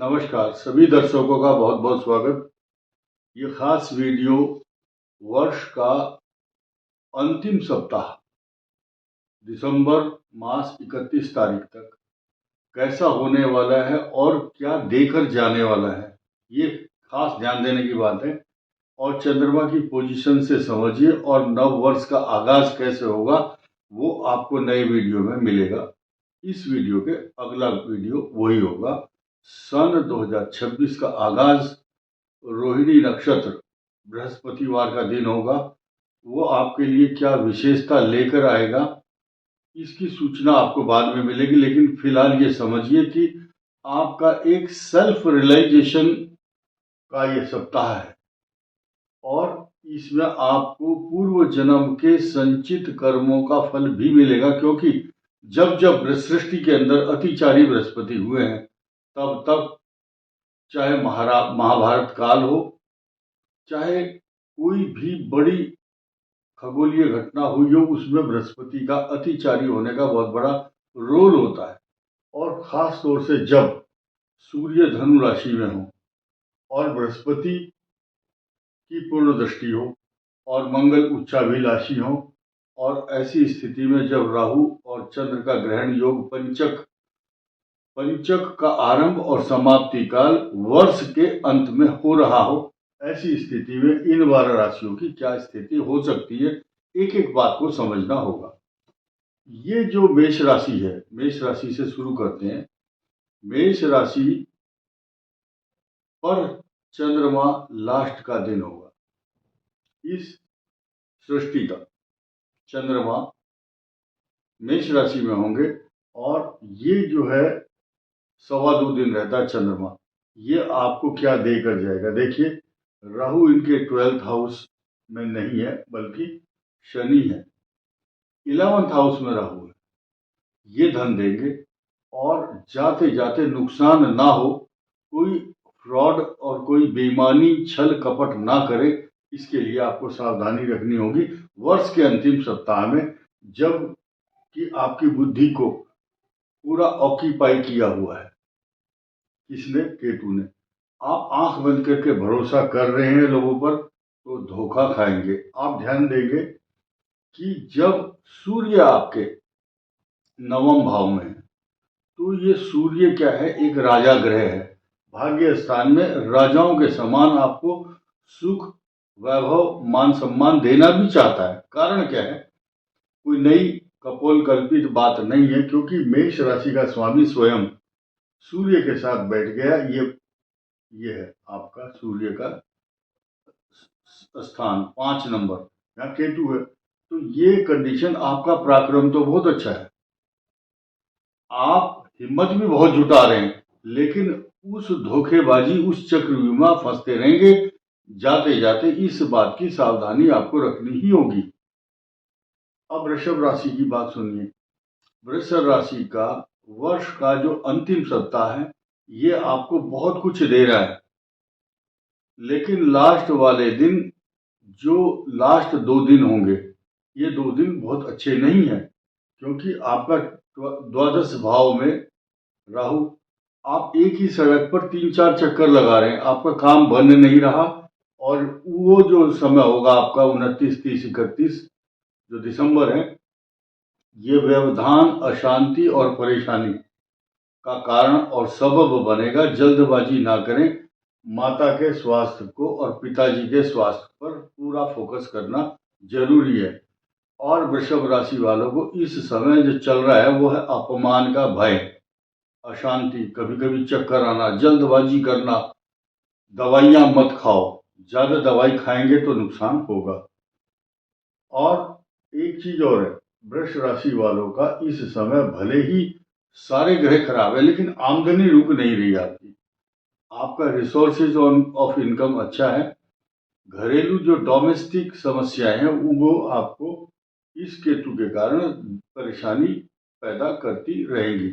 नमस्कार, सभी दर्शकों का बहुत बहुत स्वागत। ये खास वीडियो वर्ष का अंतिम सप्ताह दिसंबर मास 31 तारीख तक कैसा होने वाला है और क्या देकर जाने वाला है, ये खास ध्यान देने की बात है। और चंद्रमा की पोजीशन से समझिए और नव वर्ष का आगाज कैसे होगा वो आपको नए वीडियो में मिलेगा। इस वीडियो के अगला वीडियो वही होगा। सन 2026 का आगाज रोहिणी नक्षत्र बृहस्पतिवार का दिन होगा। वो आपके लिए क्या विशेषता लेकर आएगा इसकी सूचना आपको बाद में मिलेगी, लेकिन फिलहाल ये समझिए कि आपका एक सेल्फ रियलाइजेशन का ये सप्ताह है और इसमें आपको पूर्व जन्म के संचित कर्मों का फल भी मिलेगा, क्योंकि जब जब सृष्टि के अंदर अतिचारी बृहस्पति हुए हैं तब तब चाहे महाभारत काल हो, चाहे कोई भी बड़ी खगोलीय घटना हुई हो, उसमें बृहस्पति का अतिचारी होने का बहुत बड़ा रोल होता है। और खास तौर से जब सूर्य धनु राशि में हो और बृहस्पति की पूर्ण दृष्टि हो और मंगल उच्चाभिलाषी हो, और ऐसी स्थिति में जब राहु और चंद्र का ग्रहण योग पंचक का आरंभ और समाप्ति काल वर्ष के अंत में हो रहा हो, ऐसी स्थिति में इन 12 राशियों की क्या स्थिति हो सकती है, एक एक बात को समझना होगा। ये जो मेष राशि है, मेष राशि से शुरू करते हैं। मेष राशि पर चंद्रमा लास्ट का दिन होगा। इस सृष्टि का चंद्रमा मेष राशि में होंगे और ये जो है 2.25 दिन रहता है चंद्रमा। ये आपको क्या देकर जाएगा, देखिए राहु इनके 12th हाउस में नहीं है बल्कि शनि है, 11th हाउस में राहु है। ये धन देंगे और जाते जाते नुकसान ना हो, कोई फ्रॉड और कोई बेईमानी छल कपट ना करे, इसके लिए आपको सावधानी रखनी होगी वर्ष के अंतिम सप्ताह में, जब कि आपकी बुद्धि को पूरा ऑक्यूपाई किया हुआ है। किसने? केतु ने। आप आंख बंद करके भरोसा कर रहे हैं लोगों पर तो धोखा खाएंगे। आप ध्यान देंगे कि जब सूर्य आपके 9वें भाव में है तो ये सूर्य क्या है, एक राजा ग्रह है। भाग्य स्थान में राजाओं के समान आपको सुख वैभव मान सम्मान देना भी चाहता है। कारण क्या है? कोई नई कपोल कल्पित बात नहीं है, क्योंकि मेष राशि का स्वामी स्वयं सूर्य के साथ बैठ गया। ये है आपका सूर्य का स्थान 5 नंबर, यहाँ केतु है। तो ये कंडीशन, आपका पराक्रम तो बहुत अच्छा है, आप हिम्मत भी बहुत जुटा रहे हैं, लेकिन उस धोखेबाजी उस चक्रव्यूह में फंसते रहेंगे। जाते जाते इस बात की सावधानी आपको रखनी ही होगी। अब वृषभ राशि की बात सुनिए। वृषभ राशि का वर्ष का जो अंतिम सप्ताह है ये आपको बहुत कुछ दे रहा है, लेकिन लास्ट वाले दिन, जो लास्ट 2 दिन होंगे, ये 2 दिन बहुत अच्छे नहीं है, क्योंकि आपका द्वादश भाव में राहु, आप एक ही सड़क पर 3-4 चक्कर लगा रहे हैं, आपका काम बन नहीं रहा। और वो जो समय होगा आपका 29, 30, 31 जो दिसंबर है, ये व्यवधान, अशांति और परेशानी का कारण और सबब बनेगा। जल्दबाजी ना करें, माता के स्वास्थ्य को और पिताजी के स्वास्थ्य पर पूरा फोकस करना जरूरी है। और वृषभ राशि वालों को इस समय जो चल रहा है वो है अपमान का भय, अशांति, कभी कभी चक्कर आना, जल्दबाजी करना। दवाइयां मत खाओ, ज्यादा दवाई खाएंगे तो नुकसान होगा। और एक चीज और है, वृष राशि वालों का इस समय भले ही सारे ग्रह खराब है, लेकिन आमदनी रुक नहीं रही आपकी। आपका रिसोर्सेज ऑफ इनकम अच्छा है। घरेलू जो डोमेस्टिक समस्याएं हैं वो आपको इस केतु के कारण परेशानी पैदा करती रहेगी।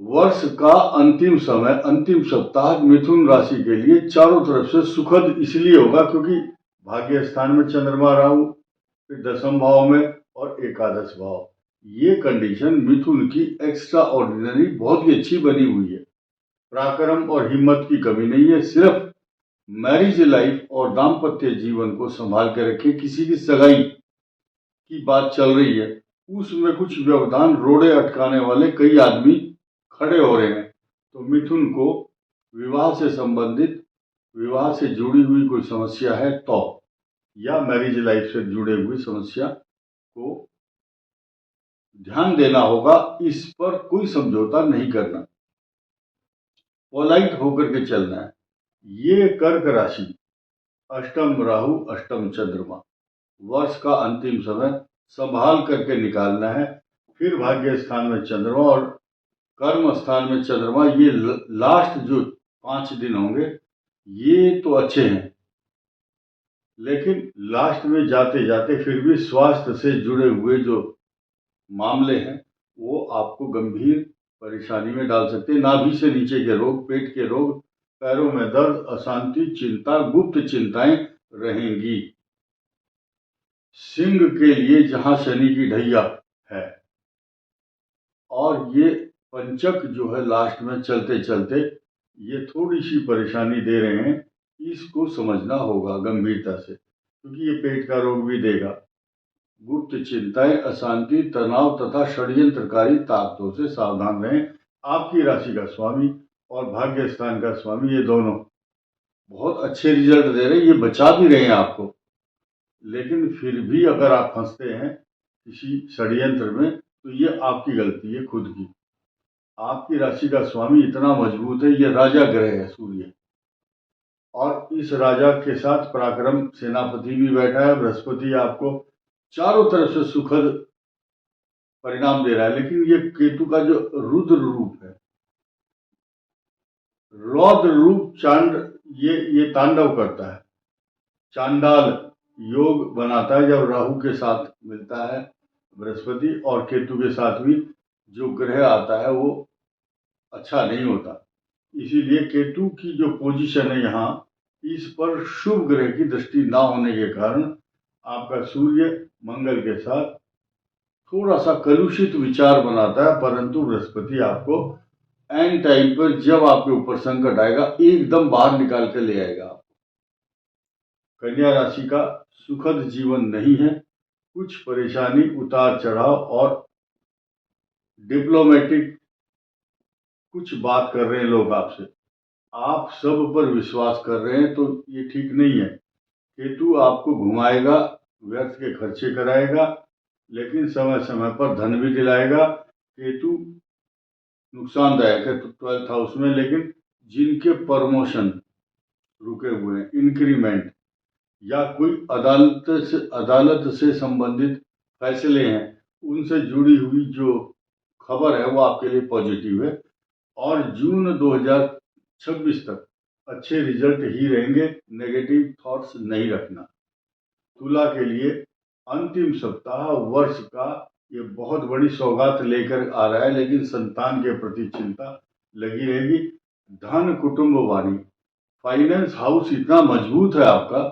वर्ष का अंतिम समय, अंतिम सप्ताह मिथुन राशि के लिए चारों तरफ से सुखद इसलिए होगा क्योंकि भाग्य स्थान में चंद्रमा राहु, फिर 10वें भाव में और एकादश भाव। ये कंडीशन मिथुन की एक्स्ट्रा ऑर्डिनरी बहुत ही अच्छी बनी हुई है। पराक्रम और हिम्मत की कमी नहीं है। सिर्फ मैरिज लाइफ और दाम्पत्य जीवन को संभाल के रखिए। किसी की सगाई की बात चल रही है, उसमें कुछ व्यवधान, रोड़े अटकाने वाले कई आदमी खड़े हो रहे हैं। तो मिथुन को विवाह से संबंधित, विवाह से जुड़ी हुई कोई समस्या है तो, या मैरिज लाइफ से जुड़े हुई समस्या को ध्यान देना होगा। इस पर कोई समझौता नहीं करना, पोलाइट होकर के चलना है। ये कर्क राशि, अष्टम राहु, अष्टम चंद्रमा, वर्ष का अंतिम समय संभाल करके निकालना है। फिर भाग्य स्थान में चंद्रमा और कर्म स्थान में चंद्रमा, ये लास्ट जो 5 दिन होंगे ये तो अच्छे हैं, लेकिन लास्ट में जाते जाते फिर भी स्वास्थ्य से जुड़े हुए जो मामले हैं वो आपको गंभीर परेशानी में डाल सकते हैं। नाभि से नीचे के रोग, पेट के रोग, पैरों में दर्द, अशांति, चिंता, गुप्त चिंताएं रहेंगी। सिंह के लिए जहां शनि की ढैया है और ये पंचक जो है लास्ट में चलते चलते ये थोड़ी सी परेशानी दे रहे हैं, इसको समझना होगा गंभीरता से, क्योंकि ये पेट का रोग भी देगा। गुप्त चिंताएं, अशांति, तनाव तथा षड्यंत्रकारी ताकतों से सावधान रहें। आपकी राशि का स्वामी और भाग्य स्थान का स्वामी ये दोनों बहुत अच्छे रिजल्ट दे रहे हैं, ये बचा भी रहे हैं आपको। लेकिन फिर भी अगर आप फंसते हैं किसी षड्यंत्र में तो ये आपकी गलती है, खुद की। आपकी राशि का स्वामी इतना मजबूत है, ये राजा ग्रह है सूर्य, और इस राजा के साथ पराक्रम सेनापति भी बैठा है। बृहस्पति आपको चारों तरफ से सुखद परिणाम दे रहा है। लेकिन ये केतु का जो रुद्र रूप है, रौद्र रूप, ये तांडव करता है, चांडाल योग बनाता है जब राहु के साथ मिलता है बृहस्पति, और केतु के साथ भी जो ग्रह आता है वो अच्छा नहीं होता। इसीलिए केतु की जो पोजीशन है यहाँ, इस पर शुभ ग्रह की दृष्टि ना होने के कारण आपका सूर्य मंगल के साथ थोड़ा सा कलुषित विचार बनाता है। परंतु बृहस्पति आपको एंड टाइम पर, जब आपके ऊपर संकट आएगा, एकदम बाहर निकाल कर ले आएगा। कन्या राशि का सुखद जीवन नहीं है, कुछ परेशानी, उतार चढ़ाव और डिप्लोमेटिक कुछ बात कर रहे हैं लोग आपसे, आप सब पर विश्वास कर रहे हैं, तो ये ठीक नहीं है। केतु आपको घुमाएगा, व्यर्थ के खर्चे कराएगा, लेकिन समय समय पर धन भी दिलाएगा। केतु नुकसानदायक है 12th हाउस में, लेकिन जिनके प्रमोशन रुके हुए हैं, इंक्रीमेंट या कोई अदालत से संबंधित फैसले हैं, उनसे जुड़ी हुई जो खबर है वो आपके लिए पॉजिटिव है। और जून 2026 तक अच्छे रिजल्ट ही रहेंगे, नेगेटिव थॉट्स नहीं रखना। तुला के लिए अंतिम सप्ताह वर्ष का ये बहुत बड़ी सौगात लेकर आ रहा है, लेकिन संतान के प्रति चिंता लगी रहेगी। धन, कुटुंब, वाणी, फाइनेंस हाउस इतना मजबूत है आपका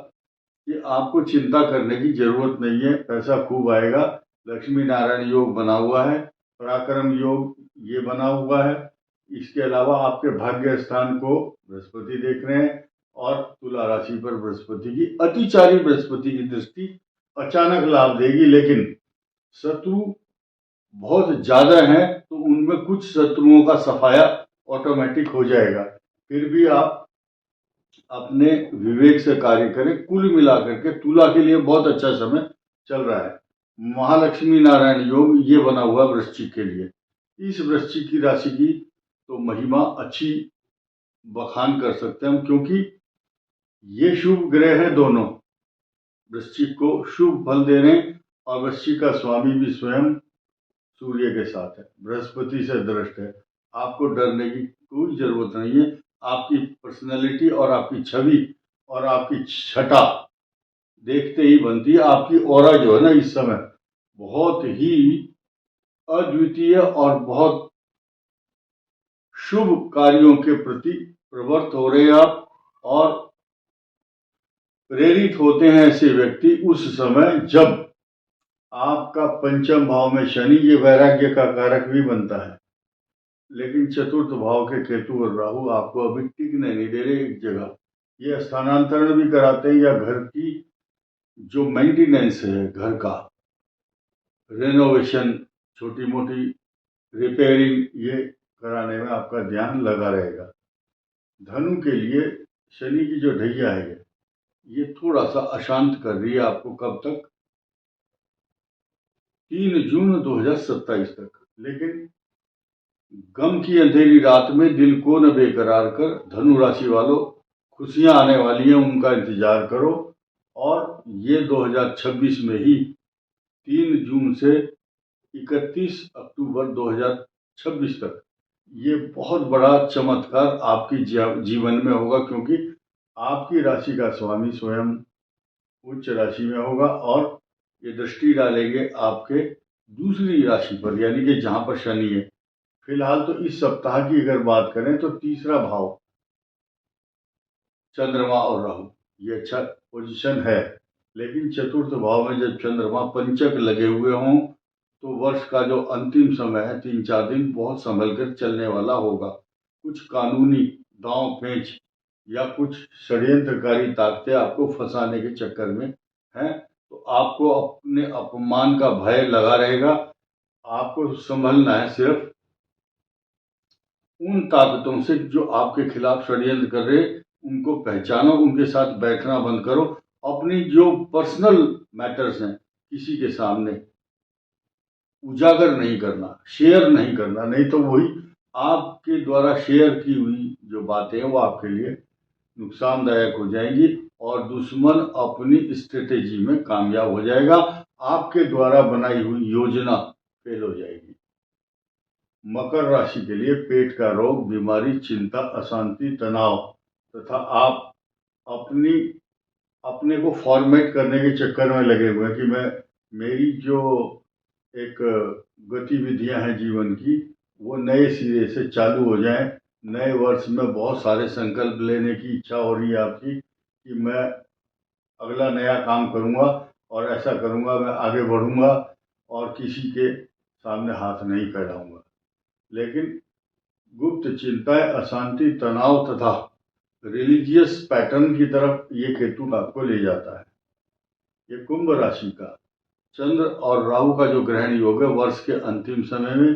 कि आपको चिंता करने की जरूरत नहीं है, पैसा खूब आएगा। लक्ष्मी नारायण योग बना हुआ है, पराक्रम योग ये बना हुआ है। इसके अलावा आपके भाग्य स्थान को बृहस्पति देख रहे हैं, और तुला राशि पर बृहस्पति की अतिचारी बृहस्पति की दृष्टि अचानक लाभ देगी। लेकिन शत्रु बहुत ज्यादा हैं, तो उनमें कुछ शत्रुओं का सफाया ऑटोमेटिक हो जाएगा। फिर भी आप अपने विवेक से कार्य करें। कुल मिलाकर के तुला के लिए बहुत अच्छा समय चल रहा है। महालक्ष्मी नारायण योग ये बना हुआ वृश्चिक के लिए। इस वृश्चिक की राशि की तो महिमा अच्छी बखान कर सकते हैं हम, क्योंकि ये शुभ ग्रह है दोनों, वृश्चिक को शुभ फल दे रहे हैं, और वृश्चिक का स्वामी भी स्वयं सूर्य के साथ है, बृहस्पति से दृष्ट है। आपको डरने की कोई जरूरत नहीं है। आपकी पर्सनैलिटी और आपकी छवि और आपकी छटा देखते ही बनती है। आपकी ऑरा जो है ना, इस समय बहुत ही अद्वितीय और बहुत शुभ कार्यों के प्रति प्रवृत्त हो रहे हैं आप, और प्रेरित होते हैं ऐसे व्यक्ति उस समय जब आपका पंचम भाव में शनि, ये वैराग्य का कारक भी बनता है, लेकिन चतुर्थ भाव के केतु और राहु आपको अभी टिकने नहीं दे रहे एक जगह। ये स्थानांतरण भी कराते हैं या घर की जो मेंटेनेंस है, घर का रेनोवेशन, छोटी मोटी रिपेयरिंग, ये कराने में आपका ध्यान लगा रहेगा। धनु के लिए शनि की जो ढैया है ये थोड़ा सा अशांत कर रही है आपको। कब तक? 3 जून 2027 तक। लेकिन गम की अंधेरी रात में दिल को न बेकरार कर धनु राशि वालों, खुशियां आने वाली हैं, उनका इंतजार करो। और ये 2026 में ही 3 जून से 31 अक्टूबर 2026 तक ये बहुत बड़ा चमत्कार आपकी जीवन में होगा, क्योंकि आपकी राशि का स्वामी स्वयं उच्च राशि में होगा और ये दृष्टि डालेंगे आपके दूसरी राशि पर, यानी कि जहां पर शनि है। फिलहाल तो इस सप्ताह की अगर बात करें तो तीसरा भाव चंद्रमा और राहु ये अच्छा पोजीशन है। लेकिन चतुर्थ भाव में जब चंद्रमा पंचक लगे हुए हों तो वर्ष का जो अंतिम समय है 3-4 दिन बहुत संभल कर चलने वाला होगा। कुछ कानूनी दांव पेंच या कुछ षड्यंत्रकारी ताकतें आपको फंसाने के चक्कर में हैं, तो आपको अपने अपमान का भय लगा रहेगा। आपको संभलना है सिर्फ उन ताकतों से जो आपके खिलाफ षड्यंत्र कर रहे, उनको पहचानो, उनके साथ बैठना बंद करो। अपनी जो पर्सनल मैटर्स हैं किसी के सामने उजागर नहीं करना, शेयर नहीं करना, नहीं तो वही आपके द्वारा शेयर की हुई जो बातें हैं वो आपके लिए नुकसानदायक हो जाएंगी और दुश्मन अपनी स्ट्रेटेजी में कामयाब हो जाएगा। आपके द्वारा बनाई हुई योजना फेल हो जाएगी। मकर राशि के लिए पेट का रोग, बीमारी, चिंता, अशांति, तनाव तथा आप अपनी अपने को फॉर्मेट करने के चक्कर में लगे हुए हैं कि मेरी जो एक गतिविधियां हैं जीवन की वो नए सिरे से चालू हो जाएं। नए वर्ष में बहुत सारे संकल्प लेने की इच्छा हो रही है आपकी कि मैं अगला नया काम करूंगा और ऐसा करूंगा, मैं आगे बढ़ूंगा और किसी के सामने हाथ नहीं फैलाऊंगा। लेकिन गुप्त चिंताएं, अशांति, तनाव तथा रिलीजियस पैटर्न की तरफ ये केतु आपको ले जाता है। ये कुंभ राशि का चंद्र और राहु का जो ग्रहण योग है वर्ष के अंतिम समय में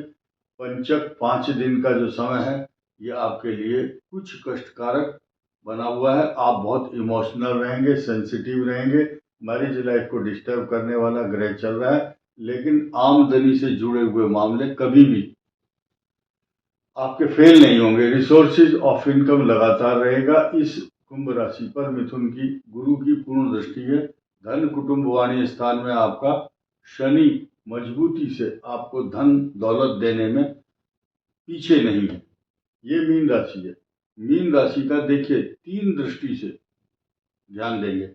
पंचक 5 दिन का जो समय है ये आपके लिए कुछ कष्टकारक बना हुआ है। आप बहुत इमोशनल रहेंगे, सेंसिटिव रहेंगे। मैरिज लाइफ को डिस्टर्ब करने वाला ग्रह चल रहा है। लेकिन आमदनी से जुड़े हुए मामले कभी भी आपके फेल नहीं होंगे। रिसोर्सेज ऑफ इनकम लगातार रहेगा। इस कुंभ राशि पर मिथुन की गुरु की पूर्ण दृष्टि है। धन कुटुंब वाणी स्थान में आपका शनि मजबूती से आपको धन दौलत देने में पीछे नहीं है। ये मीन राशि है। मीन राशि का देखिए 3 दृष्टि से ध्यान देंगे।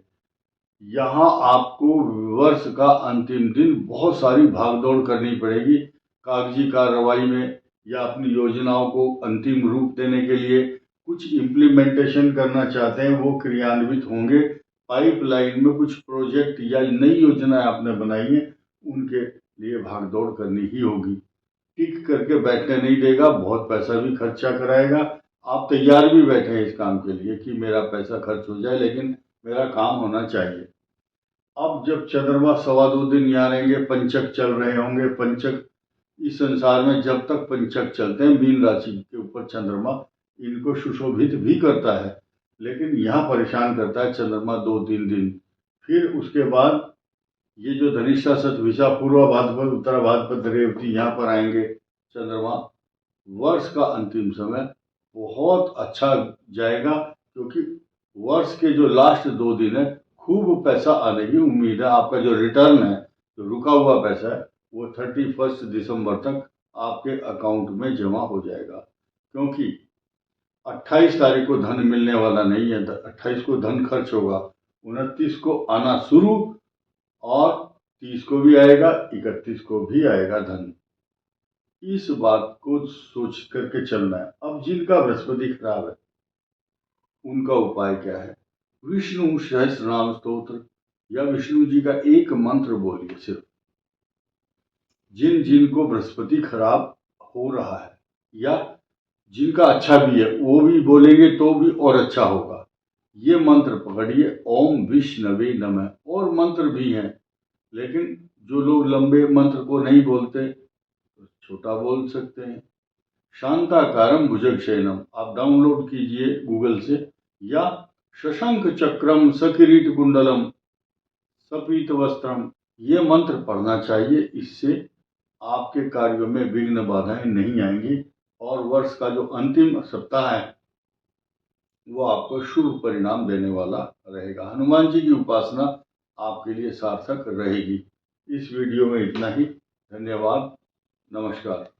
यहाँ आपको वर्ष का अंतिम दिन बहुत सारी भागदौड़ करनी पड़ेगी कागजी कार्रवाई में या अपनी योजनाओं को अंतिम रूप देने के लिए कुछ इम्प्लीमेंटेशन करना चाहते हैं वो क्रियान्वित होंगे। पाइपलाइन में कुछ प्रोजेक्ट या नई योजनाएं आपने बनाई हैं उनके लिए भागदौड़ करनी ही होगी। टिक करके बैठने नहीं देगा, बहुत पैसा भी खर्चा कराएगा। आप तैयार भी बैठे हैं इस काम के लिए कि मेरा पैसा खर्च हो जाए लेकिन मेरा काम होना चाहिए। अब जब चंद्रमा 2.25 दिन यहाँ रहेंगे, पंचक चल रहे होंगे। पंचक इस संसार में जब तक पंचक चलते हैं मीन राशि के ऊपर चंद्रमा इनको सुशोभित भी करता है, लेकिन यहाँ परेशान करता है चंद्रमा 2-3 दिन। फिर उसके बाद ये जो धनिष्ठा शतभिषा पूर्वा भाद्रपद उत्तरा भाद्रपद रेवती यहाँ पर आएंगे चंद्रमा। वर्ष का अंतिम समय बहुत अच्छा जाएगा क्योंकि वर्ष के जो लास्ट 2 दिन है खूब पैसा आने की उम्मीद है। आपका जो रिटर्न है, जो रुका हुआ पैसा है वो 31 दिसंबर तक आपके अकाउंट में जमा हो जाएगा, क्योंकि 28 तारीख को धन मिलने वाला नहीं है। 28 को धन खर्च होगा, 29 को आना शुरू और 30 को भी आएगा, 31 को भी आएगा धन। इस बात को सोच करके चलना है। अब जिनका बृहस्पति खराब है उनका उपाय क्या है? विष्णु सहस्त्र नाम स्तोत्र या विष्णु जी का एक मंत्र बोलिए सिर्फ। जिनको बृहस्पति खराब हो रहा है या जिनका अच्छा भी है वो भी बोलेंगे तो भी और अच्छा होगा। ये मंत्र पकड़िए, ओम विष्णवे नमः। और मंत्र भी हैं, लेकिन जो लोग लंबे मंत्र को नहीं बोलते तो छोटा बोल सकते हैं। शांताकारम भुजगशयनम आप डाउनलोड कीजिए गूगल से, या शशंख चक्रम सकिरीट कुंडलम सपीत वस्त्रम, ये मंत्र पढ़ना चाहिए। इससे आपके कार्यों में विघ्न बाधाएं नहीं आएंगी और वर्ष का जो अंतिम सप्ताह है वो आपको शुभ परिणाम देने वाला रहेगा। हनुमान जी की उपासना आपके लिए सार्थक रहेगी। इस वीडियो में इतना ही। धन्यवाद। नमस्कार।